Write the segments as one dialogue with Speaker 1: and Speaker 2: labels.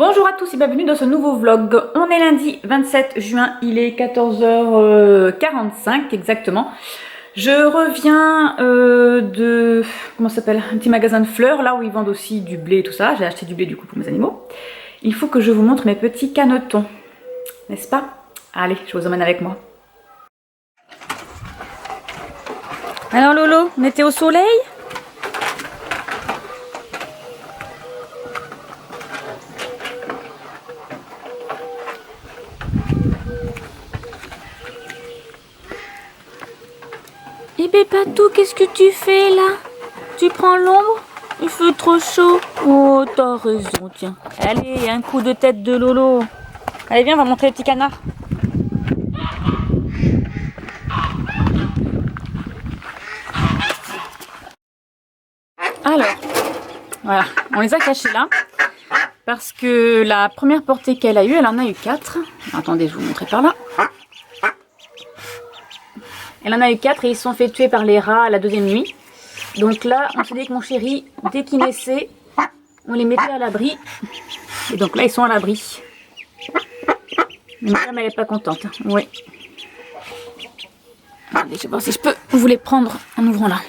Speaker 1: Bonjour à tous et bienvenue dans ce nouveau vlog. On est lundi 27 juin, il est 14h45 exactement. Je reviens de, comment ça s'appelle, un petit magasin de fleurs, là où ils vendent aussi du blé et tout ça. J'ai acheté du blé du coup pour mes animaux. Il faut que je vous montre mes petits canetons, n'est-ce pas? Allez, je vous emmène avec moi. Alors Lolo, on était au soleil? Eh ben Patou, qu'est-ce que tu fais là? Tu prends l'ombre? Il fait trop chaud. Oh, t'as raison, tiens. Allez, un coup de tête de Lolo. Allez, viens, on va montrer les petits canards. Alors, voilà, on les a cachés là. Parce que la première portée qu'elle a eue, elle en a eu 4. Attendez, je vous montrer par là. Elle en a eu 4 et ils se sont fait tuer par les rats à la deuxième nuit. Donc là, on s'est dit que mon chéri, dès qu'il naissait, on les mettait à l'abri. Et donc là, ils sont à l'abri. Mais madame, elle n'est pas contente. Oui. Attendez, je vais voir si je peux vous les prendre en ouvrant là.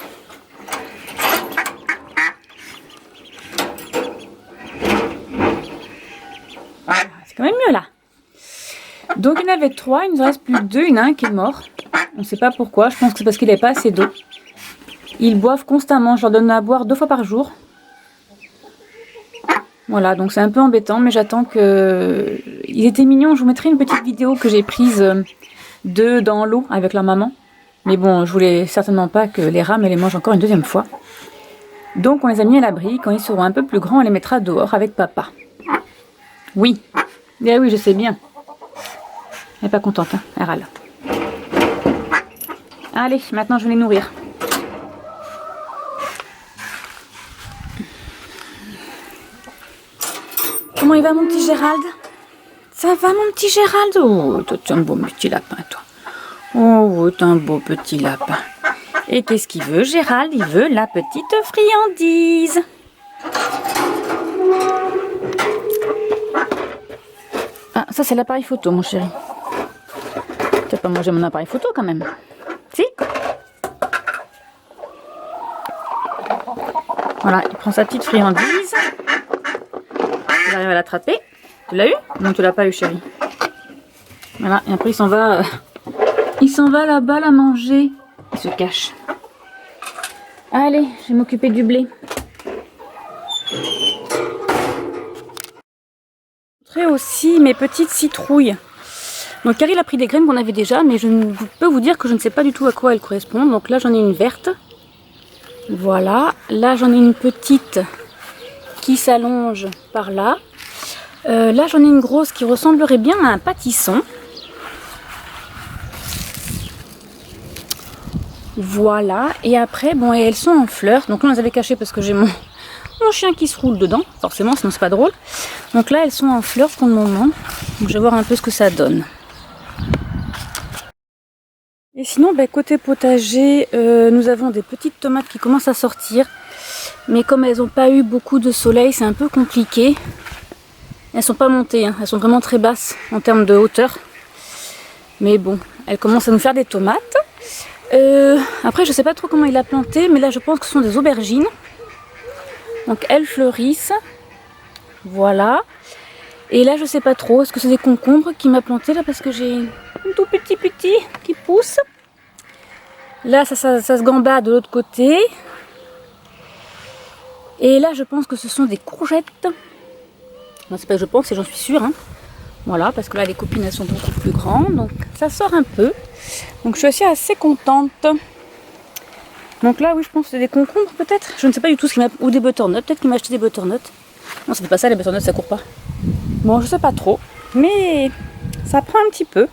Speaker 1: C'est quand même mieux là. Donc il y en avait 3, il nous en reste plus que 2. Il y en a un qui est mort. On ne sait pas pourquoi, je pense que c'est parce qu'il n'avait pas assez d'eau. Ils boivent constamment, je leur donne à boire 2 fois par jour. Voilà, donc c'est un peu embêtant, mais j'attends que... Ils étaient mignons, je vous mettrai une petite vidéo que j'ai prise d'eux dans l'eau avec leur maman. Mais bon, je voulais certainement pas que les rats me les mangent encore une deuxième fois. Donc on les a mis à l'abri, quand ils seront un peu plus grands, on les mettra dehors avec papa. Oui, eh oui, je sais bien. Elle n'est pas contente, hein, elle râle. Allez, maintenant je vais les nourrir. Comment il va mon petit Gérald? Ça va mon petit Gérald? Oh, toi tu es un beau petit lapin toi. Oh, t'es un beau petit lapin. Et qu'est-ce qu'il veut Gérald? Il veut la petite friandise. Ah, ça c'est l'appareil photo mon chéri. Tu n'as pas mangé mon appareil photo quand même? Si? Voilà, il prend sa petite friandise. Il arrive à l'attraper. Tu l'as eu? Non, tu l'as pas eu, chérie. Voilà, et après il s'en va. Il s'en va là-bas la manger. Il se cache. Allez, je vais m'occuper du blé. Je vais aussi mes petites citrouilles. Donc Caril a pris des graines qu'on avait déjà, mais je peux vous dire que je ne sais pas du tout à quoi elles correspondent. Donc là j'en ai une verte. Voilà. Là j'en ai une petite qui s'allonge par là. Là j'en ai une grosse qui ressemblerait bien à un pâtisson. Voilà. Et après, bon, et elles sont en fleurs. Donc là on les avait cachées parce que j'ai mon chien qui se roule dedans. Forcément, sinon c'est pas drôle. Donc là elles sont en fleurs pour le moment. Donc je vais voir un peu ce que ça donne. Et sinon, bah, côté potager, nous avons des petites tomates qui commencent à sortir. Mais comme elles n'ont pas eu beaucoup de soleil, c'est un peu compliqué. Elles sont pas montées, hein. Elles sont vraiment très basses en termes de hauteur. Mais bon, elles commencent à nous faire des tomates. Après, je sais pas trop comment il a planté, mais là je pense que ce sont des aubergines. Donc elles fleurissent. Voilà. Et là je sais pas trop, est-ce que c'est des concombres qui m'a planté là parce que j'ai un tout petit qui pousse. Là ça se gambade de l'autre côté. Et là je pense que ce sont des courgettes. Non, c'est pas que je pense, c'est j'en suis sûre. Hein. Voilà, parce que là les copines elles sont beaucoup plus grandes, donc ça sort un peu. Donc je suis aussi assez contente. Donc là oui je pense que c'est des concombres peut-être. Je ne sais pas du tout ce qu'il m'a... Ou des butternuts, peut-être qu'il m'a acheté des butternuts. Non c'était pas ça, les butternuts ça court pas. Bon je sais pas trop, mais ça prend un petit peu.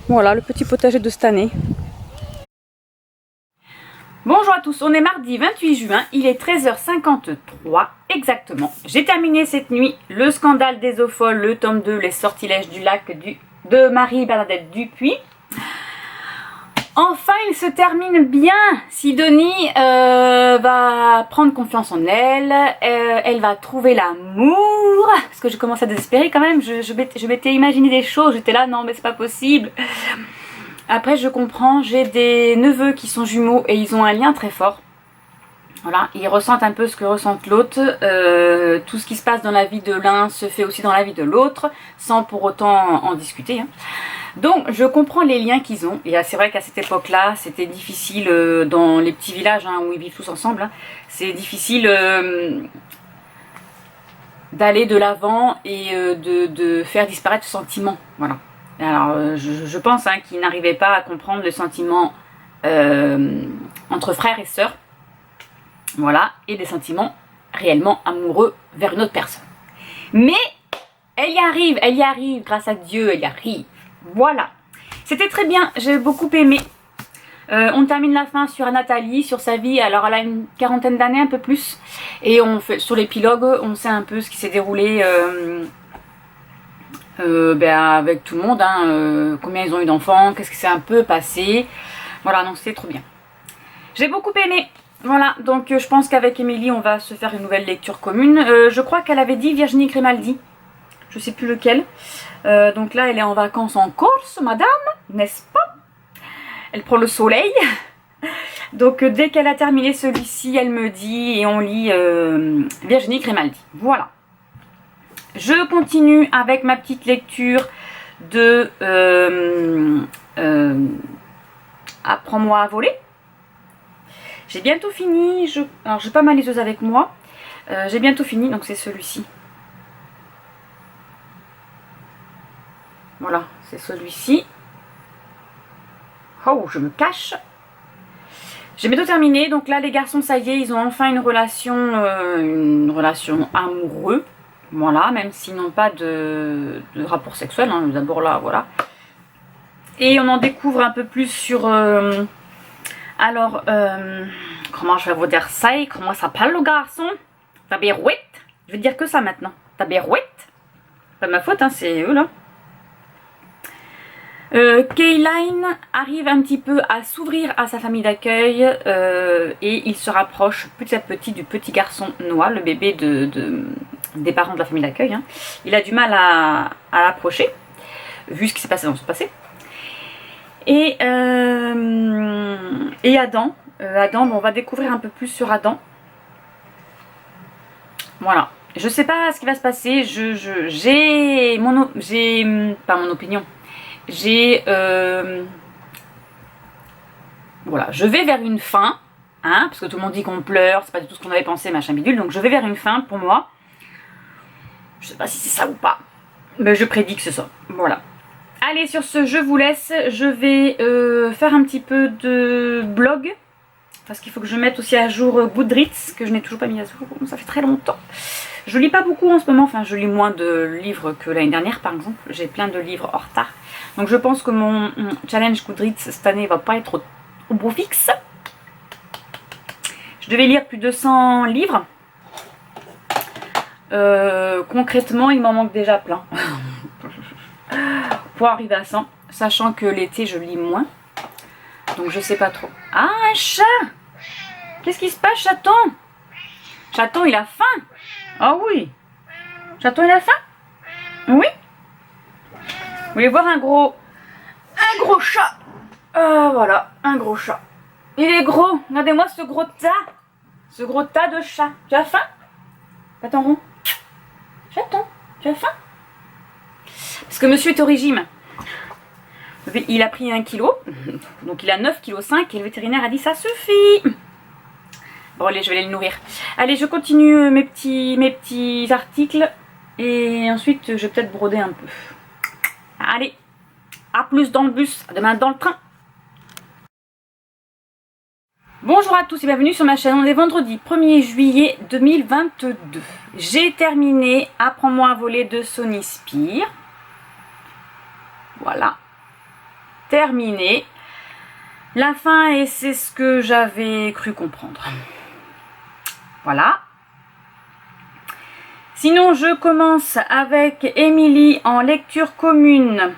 Speaker 1: Voilà le petit potager de cette année. Bonjour à tous, on est mardi 28 juin, il est 13h53 exactement. J'ai terminé cette nuit le scandale des eaux folles, le tome 2, les sortilèges du lac de Marie-Bernadette Dupuis. Enfin, il se termine bien. Sidonie va prendre confiance en elle. Elle va trouver l'amour. Parce que je commence à désespérer quand même. Je m'étais imaginé des choses. J'étais là, non mais c'est pas possible. Après, je comprends. J'ai des neveux qui sont jumeaux et ils ont un lien très fort. Voilà, ils ressentent un peu ce que ressent l'autre. Tout ce qui se passe dans la vie de l'un se fait aussi dans la vie de l'autre, sans pour autant en discuter. Hein. Donc je comprends les liens qu'ils ont. Et c'est vrai qu'à cette époque-là, c'était difficile dans les petits villages hein, où ils vivent tous ensemble. Hein, c'est difficile d'aller de l'avant et de faire disparaître ce sentiment. Voilà. Alors je pense hein, qu'ils n'arrivaient pas à comprendre le sentiment entre frères et sœurs. Voilà, et des sentiments réellement amoureux vers une autre personne. Mais elle y arrive, grâce à Dieu, elle y arrive. Voilà, c'était très bien, j'ai beaucoup aimé. On termine la fin sur Nathalie, sur sa vie. Alors elle a une quarantaine d'années, un peu plus. Et on fait sur l'épilogue, on sait un peu ce qui s'est déroulé avec tout le monde. Hein, combien ils ont eu d'enfants, qu'est-ce qui s'est un peu passé. Voilà, donc c'était trop bien. J'ai beaucoup aimé. Voilà, donc je pense qu'avec Émilie, on va se faire une nouvelle lecture commune. Je crois qu'elle avait dit Virginie Grimaldi. Je sais plus lequel. Donc là, elle est en vacances en Corse, madame, n'est-ce pas? Elle prend le soleil. Donc dès qu'elle a terminé celui-ci, elle me dit et on lit Virginie Grimaldi. Voilà. Je continue avec ma petite lecture de Apprends-moi à voler. J'ai bientôt fini. Alors j'ai pas ma liseuse avec moi. J'ai bientôt fini, donc c'est celui-ci. Voilà, c'est celui-ci. Oh, je me cache. J'ai bientôt terminé. Donc là, les garçons, ça y est, ils ont enfin une relation amoureuse. Voilà, même s'ils n'ont pas de rapport sexuel. Hein, d'abord là, voilà. Et on en découvre un peu plus sur... comment je vais vous dire ça? Comment s'appelle le garçon? Taberouette. Je vais dire que ça maintenant. Taberouette. Pas ma faute, hein, c'est eux là. Kayline arrive un petit peu à s'ouvrir à sa famille d'accueil et il se rapproche petit à petit du petit garçon Noah, le bébé des parents de la famille d'accueil. Hein. Il a du mal à l'approcher, vu ce qui s'est passé dans ce passé. Et Adam, on va découvrir un peu plus sur Adam. Voilà. Je sais pas ce qui va se passer. J'ai pas mon opinion. Voilà, je vais vers une fin, hein, parce que tout le monde dit qu'on pleure, c'est pas du tout ce qu'on avait pensé, machin bidule, donc je vais vers une fin pour moi. Je sais pas si c'est ça ou pas, mais je prédis que c'est ça. Voilà. Allez, sur ce, je vous laisse. Je vais faire un petit peu de blog, parce qu'il faut que je mette aussi à jour Goodreads, que je n'ai toujours pas mis à jour, ça fait très longtemps. Je lis pas beaucoup en ce moment, enfin je lis moins de livres que l'année dernière par exemple, j'ai plein de livres en retard. Donc je pense que mon challenge Goodreads cette année va pas être au beau fixe. Je devais lire plus de 100 livres. Concrètement, il m'en manque déjà plein. Pour arriver à 100, sachant que l'été je lis moins. Donc je sais pas trop. Ah, un chat! Qu'est-ce qui se passe, chaton? Chaton, il a faim! Ah oui! Chaton, il a faim? Oui? Vous voulez voir un gros chat? Voilà, un gros chat. Il est gros. Regardez-moi ce gros tas. Ce gros tas de chat. Tu as faim? Pas rond. Chaton, tu as faim? Parce que monsieur est au régime. Il a pris 1 kg. Donc il a 9,5 kg et le vétérinaire a dit ça suffit. Bon allez, je vais aller le nourrir. Allez, je continue mes petits articles. Et ensuite, je vais peut-être broder un peu. Allez, à plus dans le bus, à demain dans le train. Bonjour à tous et bienvenue sur ma chaîne. On est vendredi 1er juillet 2022. J'ai terminé Apprends-moi à voler de Sonny Spire. Voilà. Terminé. La fin, et c'est ce que j'avais cru comprendre. Voilà. Sinon, je commence avec Émilie en lecture commune.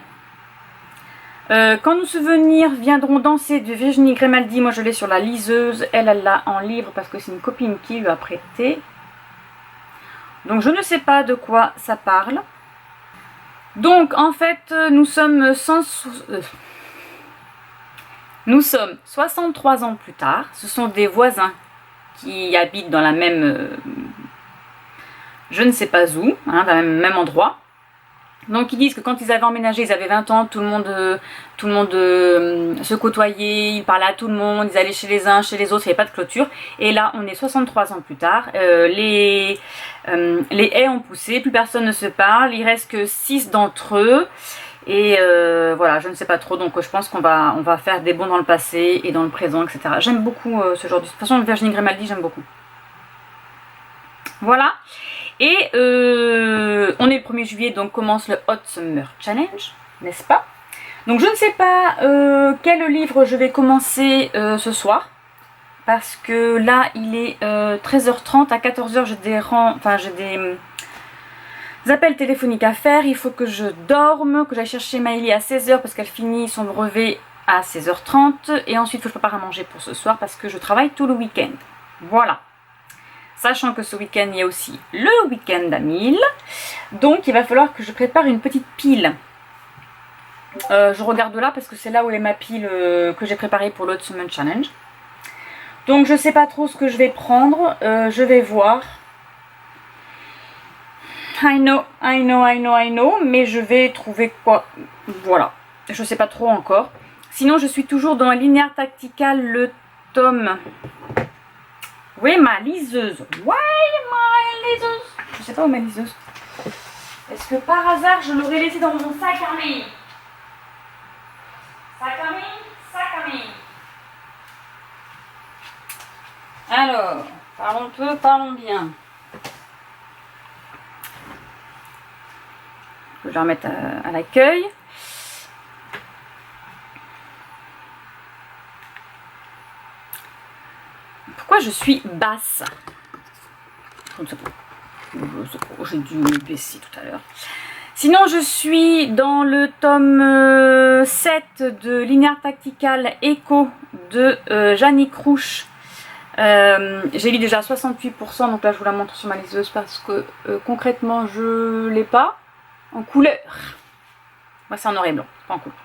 Speaker 1: Quand nos souvenirs viendront danser de Virginie Grimaldi, moi je l'ai sur la liseuse, elle l'a en livre parce que c'est une copine qui lui a prêté. Donc je ne sais pas de quoi ça parle. Donc en fait nous sommes 63 ans plus tard. Ce sont des voisins qui habitent dans la même, je ne sais pas où, hein, dans le même endroit. Donc ils disent que quand ils avaient emménagé, ils avaient 20 ans, tout le monde se côtoyait, ils parlaient à tout le monde, ils allaient chez les uns, chez les autres, il n'y avait pas de clôture. Et là, on est 63 ans plus tard, les haies ont poussé, plus personne ne se parle, il reste que 6 d'entre eux. Et voilà, je ne sais pas trop, donc je pense qu'on va faire des bonds dans le passé et dans le présent, etc. J'aime beaucoup ce genre de... De toute façon, Virginie Grimaldi, j'aime beaucoup. Voilà. Et on est le 1er juillet, donc commence le Hot Summer Challenge, n'est-ce pas? Donc je ne sais pas quel livre je vais commencer ce soir, parce que là il est 13h30, à 14h j'ai des appels téléphoniques à faire, il faut que je dorme, que j'aille chercher Maëlie à 16h parce qu'elle finit son brevet à 16h30, et ensuite il faut que je prépare à manger pour ce soir parce que je travaille tout le week-end. Voilà. Sachant que ce week-end, il y a aussi le week-end à 1000. Donc, il va falloir que je prépare une petite pile. Je regarde là parce que c'est là où est ma pile que j'ai préparée pour l'autre Summer Challenge. Donc, je ne sais pas trop ce que je vais prendre. Je vais voir. I know. Mais je vais trouver quoi. Voilà. Je ne sais pas trop encore. Sinon, je suis toujours dans Linear Tactical, le tome... Oui, ma liseuse. Ouais, ma liseuse. Je sais pas où ma liseuse. Est-ce que par hasard je l'aurais laissée dans mon sac à main? Sac à main. Alors, parlons peu, parlons bien. Je vais la remettre à l'accueil. Pourquoi je suis basse? Je ne sais pas. J'ai dû me baisser tout à l'heure. Sinon, je suis dans le tome 7 de Linear Tactical Echo de Jannick Rouch. J'ai lu déjà 68%, donc là je vous la montre sur ma liseuse parce que concrètement je l'ai pas en couleur. Moi c'est en noir et blanc, pas en couleur.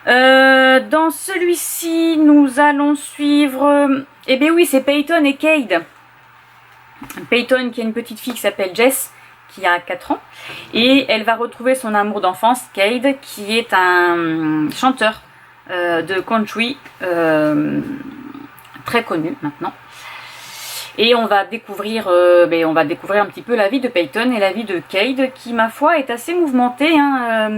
Speaker 1: Dans celui-ci, nous allons suivre... Eh bien oui, c'est Peyton et Cade. Peyton qui est une petite fille qui s'appelle Jess, qui a 4 ans. Et elle va retrouver son amour d'enfance, Cade, qui est un chanteur de country très connu maintenant. Et on va découvrir un petit peu la vie de Peyton et la vie de Cade, qui ma foi est assez mouvementée, hein.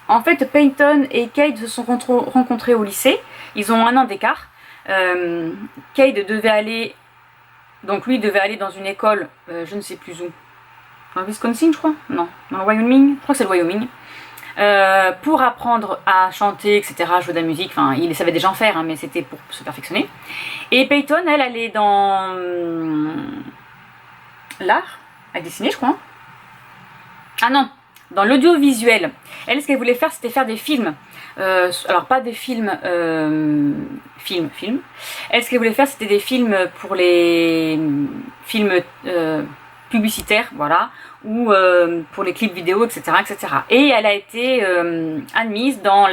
Speaker 1: En fait, Peyton et Cade se sont rencontrés au lycée. Ils ont 1 an d'écart. Cade devait aller... Donc lui devait aller dans une école, je ne sais plus où. Dans le Wisconsin, je crois? Non, dans le Wyoming. Je crois que c'est le Wyoming. Pour apprendre à chanter, etc., jouer de la musique. Enfin, il savait déjà en faire, hein, mais c'était pour se perfectionner. Et Peyton, elle est dans l'art, à dessiner, je crois. Ah non, dans l'audiovisuel. Elle, ce qu'elle voulait faire, c'était faire des films. Alors, pas des films... films. Elle, ce qu'elle voulait faire, c'était des films pour les films publicitaires, voilà, ou pour les clips vidéo, etc., etc. Et elle a été admise dans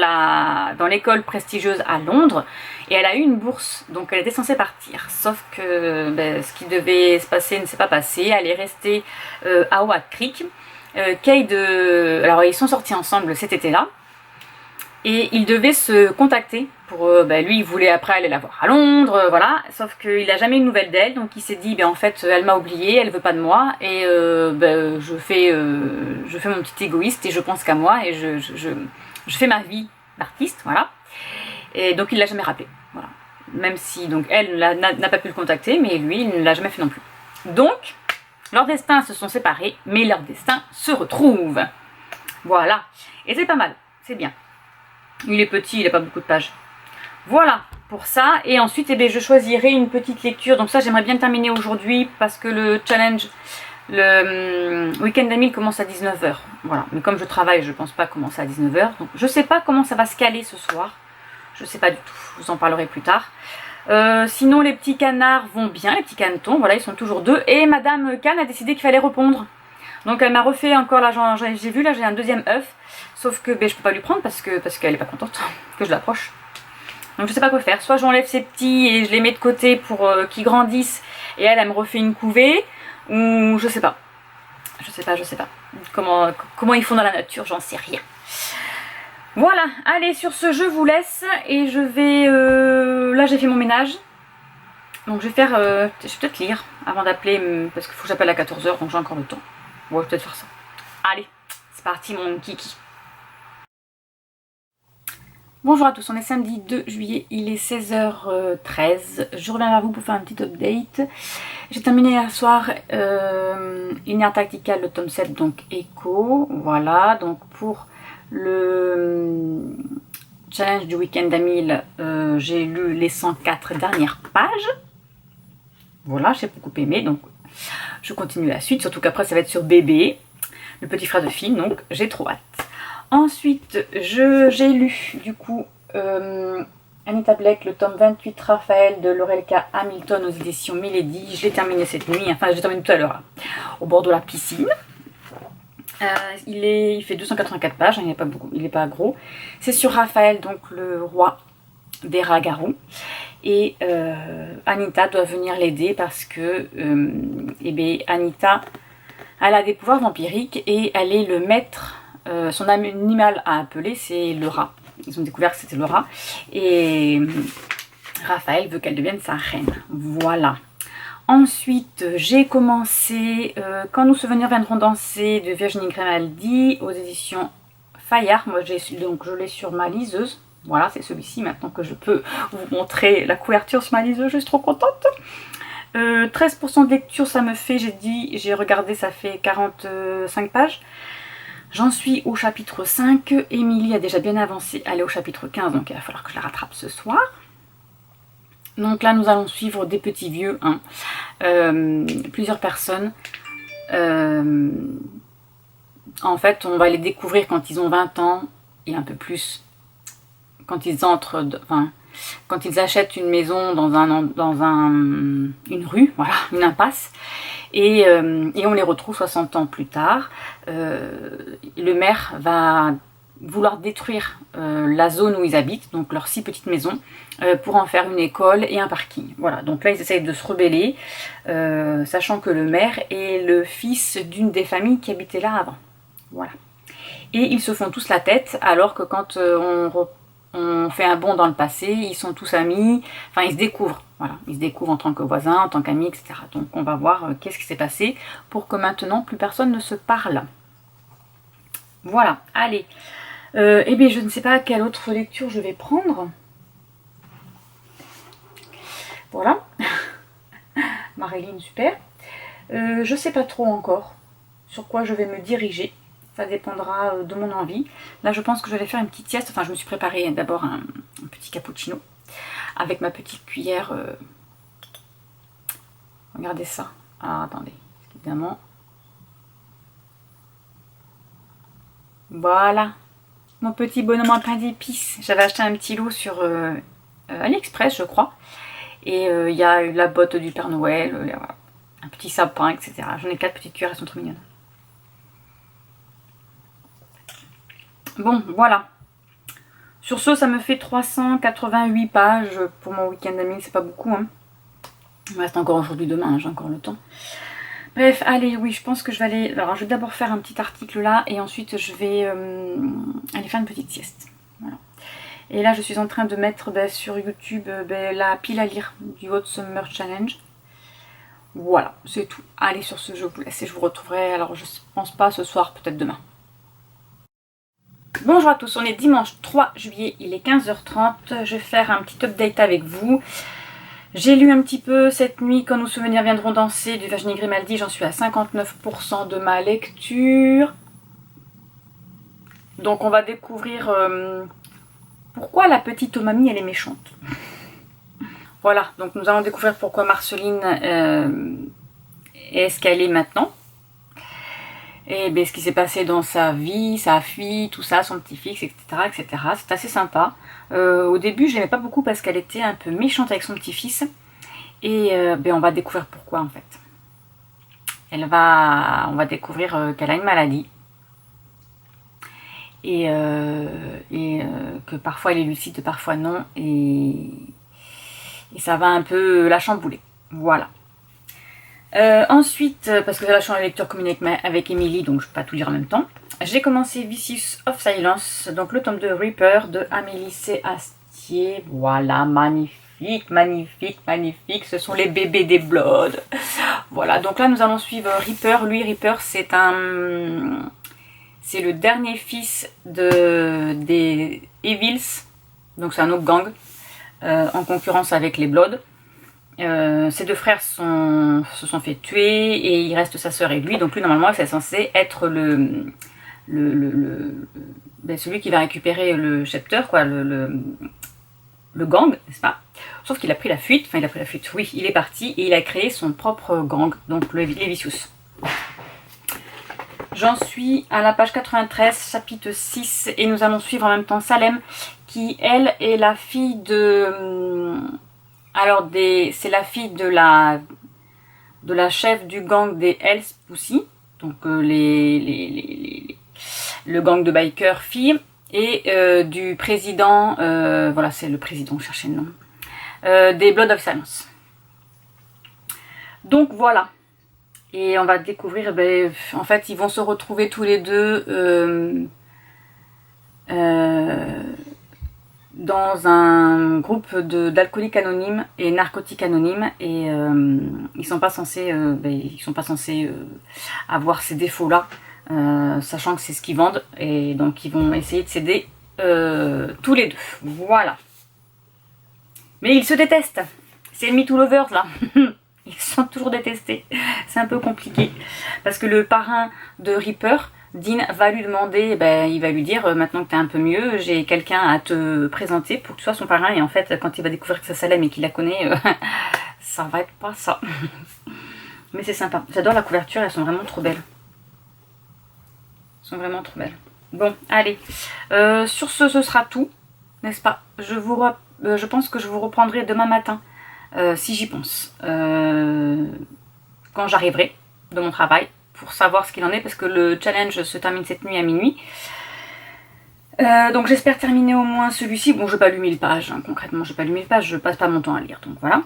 Speaker 1: l'école prestigieuse à Londres, et elle a eu une bourse, donc elle était censée partir. Sauf que ce qui devait se passer ne s'est pas passé. Elle est restée à Oak Creek. Cade, alors ils sont sortis ensemble cet été-là, et ils devaient se contacter pour lui il voulait après aller la voir à Londres, voilà, sauf qu'il n'a jamais eu de nouvelles d'elle, donc il s'est dit en fait elle m'a oublié, elle veut pas de moi, et je fais mon petit égoïste et je pense qu'à moi et je fais ma vie d'artiste, voilà. Et donc il l'a jamais rappelé, voilà, même si donc elle n'a pas pu le contacter, mais lui il ne l'a jamais fait non plus. Donc leurs destins se sont séparés, mais leurs destins se retrouvent. Voilà. Et c'est pas mal, c'est bien. Il est petit, il n'a pas beaucoup de pages. Voilà pour ça. Et ensuite, je choisirai une petite lecture. Donc ça, j'aimerais bien terminer aujourd'hui parce que le challenge, Le week-end d'Amile commence à 19 h. Voilà. Mais comme je travaille, je ne pense pas commencer à 19 h. Donc je ne sais pas comment ça va se caler ce soir. Je ne sais pas du tout. Je vous en parlerai plus tard. Sinon, les petits canards vont bien. Les petits canetons, voilà, ils sont toujours deux. Et Madame Canne a décidé qu'il fallait répondre. Donc elle m'a refait encore, là j'ai vu, là j'ai un deuxième œuf. Sauf que ben, je ne peux pas lui prendre parce qu'elle n'est pas contente que je l'approche. Donc je sais pas quoi faire, soit j'enlève ces petits et je les mets de côté pour qu'ils grandissent et elle me refait une couvée, ou je sais pas. Je sais pas. Comment ils font dans la nature, j'en sais rien. Voilà, allez, sur ce je vous laisse et je vais... là j'ai fait mon ménage. Donc je vais faire... je vais peut-être lire avant d'appeler, parce qu'il faut que j'appelle à 14 h, donc j'ai encore le temps. Ouais, je vais peut-être faire ça. Allez, c'est parti mon kiki. Bonjour à tous, on est samedi 2 juillet, il est 16 h 13. Je reviens vers vous pour faire un petit update. J'ai terminé hier soir Linear Tactical, le tome 7, donc Echo. Voilà, donc pour le challenge du week-end d'Amile, j'ai lu les 104 dernières pages. Voilà, j'ai beaucoup aimé, donc je continue la suite, surtout qu'après ça va être sur Bébé, le petit frère de Finn, donc j'ai trop hâte. Ensuite, j'ai lu du coup Anita Blake, le tome 28 Raphaël de Laurelka Hamilton aux éditions Milady. Je l'ai terminé cette nuit, enfin je l'ai terminé tout à l'heure, au bord de la piscine. Il fait 284 pages, il n'est pas beaucoup, il n'est pas gros. C'est sur Raphaël, donc le roi des rats-garous. Et Anita doit venir l'aider parce que eh bien, Anita, elle a des pouvoirs vampiriques et elle est le maître. Son animal à appeler, c'est le rat. Ils ont découvert que c'était le rat. Et Raphaël veut qu'elle devienne sa reine. Voilà. Ensuite, j'ai commencé Quand nos souvenirs viendront danser de Virginie Grimaldi aux éditions Fayard. Moi, je l'ai sur ma liseuse. Voilà, c'est celui-ci maintenant que je peux vous montrer la couverture sur ma liseuse. Je suis trop contente. 13% de lecture, ça me fait, j'ai regardé, ça fait 45 pages. J'en suis au chapitre 5, Émilie a déjà bien avancé, elle est au chapitre 15, donc il va falloir que je la rattrape ce soir. Donc là nous allons suivre des petits vieux, hein. Plusieurs personnes. En fait on va les découvrir quand ils ont 20 ans et un peu plus. Quand ils entrent, quand ils achètent une maison dans une rue, voilà, une impasse. Et on les retrouve 60 ans plus tard. Le maire va vouloir détruire la zone où ils habitent, donc leurs 6 petites maisons, pour en faire une école et un parking. Voilà, donc là ils essayent de se rebeller, sachant que le maire est le fils d'une des familles qui habitait là avant. Voilà. Et ils se font tous la tête, alors que quand on fait un bond dans le passé, ils sont tous amis, enfin ils se découvrent. Voilà, ils se découvrent en tant que voisins, en tant qu'amis, etc. Donc on va voir qu'est-ce qui s'est passé pour que maintenant plus personne ne se parle. Voilà, allez. Eh bien je ne sais pas quelle autre lecture je vais prendre. Voilà. Marilyn, super. Je ne sais pas trop encore sur quoi je vais me diriger. Ça dépendra de mon envie. Là je pense que je vais faire une petite sieste. Enfin je me suis préparé d'abord un petit cappuccino avec ma petite cuillère. Regardez ça. Ah attendez, évidemment. Voilà. Mon petit bonhomme en pain d'épices. J'avais acheté un petit lot sur AliExpress je crois. Et il y a la botte du Père Noël. Voilà. Un petit sapin, etc. J'en ai 4 petites cuillères, elles sont trop mignonnes. Bon, voilà. Sur ce, ça me fait 388 pages pour mon week-end d'Amile, c'est pas beaucoup, hein. Il me reste encore aujourd'hui, demain, hein, j'ai encore le temps. Bref, allez, oui, je pense que je vais aller... Alors, je vais d'abord faire un petit article là, et ensuite je vais aller faire une petite sieste. Voilà. Et là, je suis en train de mettre sur YouTube la pile à lire du Hot Summer Challenge. Voilà, c'est tout. Allez, sur ce, je vous laisse et je vous retrouverai, alors je pense pas ce soir, peut-être demain. Bonjour à tous, on est dimanche 3 juillet, il est 15 h 30, je vais faire un petit update avec vous. J'ai lu un petit peu cette nuit Quand nos souvenirs viendront danser de Virginie Grimaldi, j'en suis à 59% de ma lecture. Donc on va découvrir pourquoi la petite Omami elle est méchante. Voilà, donc nous allons découvrir pourquoi Marceline est ce qu'elle est maintenant. et ben, ce qui s'est passé dans sa vie, sa fille, tout ça, son petit-fils, etc., etc. C'est assez sympa. Au début, je l'aimais pas beaucoup parce qu'elle était un peu méchante avec son petit-fils. Et ben, on va découvrir pourquoi en fait. On va découvrir qu'elle a une maladie. Et que parfois elle est lucide, parfois non. Et ça va un peu la chambouler. Voilà. Ensuite, parce que là je suis en lecture commune avec Émilie, donc je ne peux pas tout lire en même temps. J'ai commencé Vicious of Silence, donc le tome de Reaper de Amélie C. Astier. Voilà, magnifique, magnifique, magnifique. Ce sont les bébés des Bloods. Voilà, donc là nous allons suivre Reaper. Lui, Reaper, c'est le dernier fils des Evils, donc c'est un autre gang, en concurrence avec les Bloods. Ses deux frères se sont fait tuer et il reste sa sœur et lui. Donc lui normalement c'est censé être celui qui va récupérer le chapter, quoi, le gang, n'est-ce pas? Sauf qu'il a pris la fuite, oui, il est parti et il a créé son propre gang, donc les Vicious. J'en suis à la page 93, chapitre 6, et nous allons suivre en même temps Salem, qui elle est la fille de... c'est la fille de la chef du gang des Hells Pussy, donc le gang de bikers filles, et du président, voilà, c'est le président, cherchez le nom, des Blood of Silence. Donc voilà. Et on va découvrir, ben, en fait, ils vont se retrouver tous les deux dans un groupe d'alcooliques anonymes et narcotiques anonymes, et ils sont pas censés avoir ces défauts-là, sachant que c'est ce qu'ils vendent, et donc ils vont essayer de s'aider tous les deux. Voilà. Mais ils se détestent. C'est Me Too Lovers là. Ils sont toujours détestés. C'est un peu compliqué. Parce que le parrain de Reaper, Dean, va lui demander, il va lui dire, maintenant que tu es un peu mieux, j'ai quelqu'un à te présenter pour que tu sois son parrain. Et en fait, quand il va découvrir que c'est Salem et qu'il la connaît, ça va être pas ça. Mais c'est sympa. J'adore la couverture, elles sont vraiment trop belles. Elles sont vraiment trop belles. Bon, allez. Sur ce sera tout, n'est-ce pas? Je pense que je vous reprendrai demain matin. Si j'y pense, quand j'arriverai de mon travail, pour savoir ce qu'il en est, parce que le challenge se termine cette nuit à minuit. Donc j'espère terminer au moins celui-ci. Bon, je n'ai pas lu 1000 pages, hein, concrètement, j'ai pas lu 1000 pages, je passe pas mon temps à lire, donc voilà.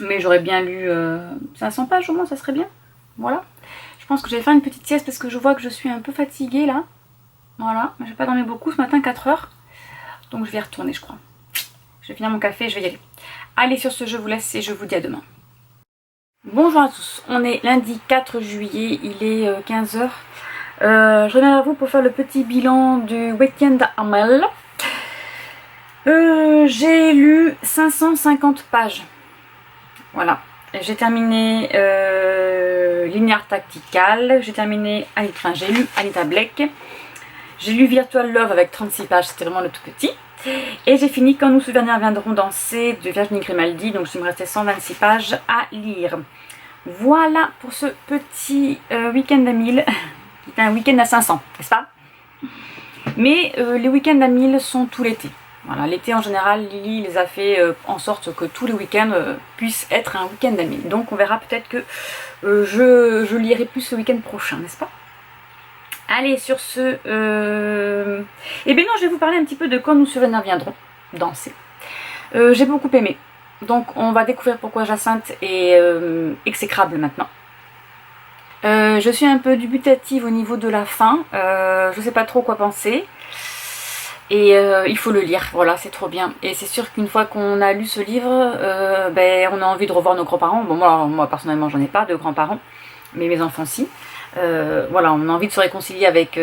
Speaker 1: Mais j'aurais bien lu 500 pages au moins, ça serait bien. Voilà. Je pense que je vais faire une petite sieste parce que je vois que je suis un peu fatiguée là. Voilà, je vais pas dormir beaucoup ce matin, 4 heures. Donc je vais y retourner, je crois. Je vais finir mon café et je vais y aller. Allez, sur ce, je vous laisse et je vous dis à demain. Bonjour à tous, on est lundi 4 juillet, il est 15h. Je reviens à vous pour faire le petit bilan du week-end à Mel. J'ai lu 550 pages. Voilà, j'ai terminé Linear Tactical, j'ai terminé j'ai lu Anita Blake. J'ai lu Virtual Love avec 36 pages, c'était vraiment le tout petit. Et j'ai fini Quand nos souvenirs viendront danser de Virginie Grimaldi, donc il me restait 126 pages à lire. Voilà pour ce petit week-end à 1000, qui est un week-end à 500, n'est-ce pas? Mais les week-ends à 1000 sont tout l'été. Voilà, l'été en général, Lily les a fait en sorte que tous les week-ends puissent être un week-end à 1000. Donc on verra peut-être que je lirai plus ce week-end prochain, n'est-ce pas? Allez, sur ce... Eh bien non, je vais vous parler un petit peu de Quand nos souvenirs viendront danser. J'ai beaucoup aimé. Donc on va découvrir pourquoi Jacinthe est exécrable maintenant. Je suis un peu dubitative au niveau de la fin. Je sais pas trop quoi penser. Et il faut le lire, voilà, c'est trop bien. Et c'est sûr qu'une fois qu'on a lu ce livre, on a envie de revoir nos grands-parents. Bon, moi personnellement, j'en ai pas de grands-parents, mais mes enfants si. Voilà, on a envie de se réconcilier avec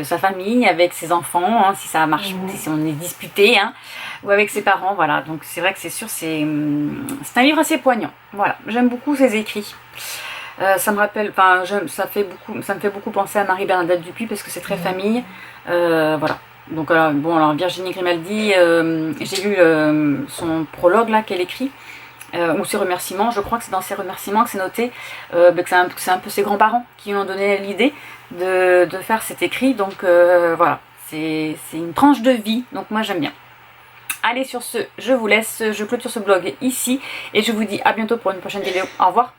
Speaker 1: sa famille, avec ses enfants, hein, si ça marche, si on est disputé, hein, ou avec ses parents, voilà. Donc c'est vrai que c'est sûr, c'est un livre assez poignant. Voilà, j'aime beaucoup ses écrits. Ça me rappelle, enfin, ça me fait beaucoup penser à Marie-Bernadette Dupuis parce que c'est très famille. Voilà. Donc bon, alors Virginie Grimaldi, j'ai lu son prologue là qu'elle écrit. ou ses remerciements. Je crois que c'est dans ses remerciements que c'est noté que c'est un peu ses grands-parents qui lui ont donné l'idée de faire cet écrit. Donc voilà, c'est une tranche de vie, donc moi j'aime bien. Allez, sur ce, je vous laisse, je clôture ce blog ici et je vous dis à bientôt pour une prochaine vidéo. Au revoir.